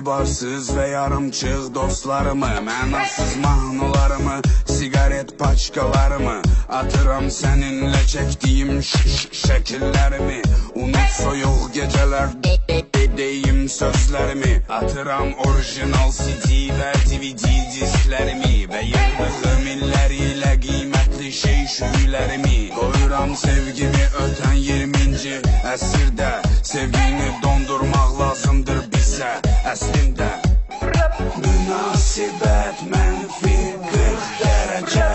etibarsız və yarımçıq dostlarımı, mənasız mahnılarımı, sigaret paçkalarımı, atıram səninlə çəkdiyim şəkillərimi. Unut soyuq gecələr deyim sözlərimi, atıram orijinal CD və DVD disklərimi və yığdığım illərilə qiymətli şey-şüylərimi. Qoyuram sevgimi ötən 20-ci əsrdə, sevgini dondurmaq lazımdır bizə əslində. Münasibət mənfi 40 dərəcə.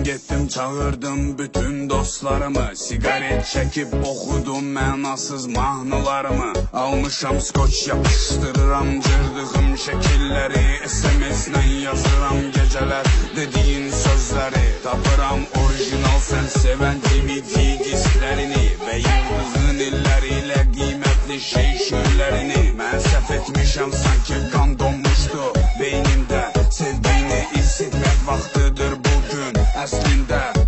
Getdim çağırdım bütün dostlarımı, sigaret çəkib oxudum mənasız mahnılarımı. Almışam skoç yapışdırıram cırdığım şəkilləri, SMS-lə yazıram gecələr dediyin sözləri. Tapıram orijinal sən sevən DVD disklərini və yıldızın illərilə qiymətli şey-şüylərini. Mən səhv etmişəm, sanki qan donmuşdu beynimdə, sevgini hiss etmək vaxtıdır bugün əslində.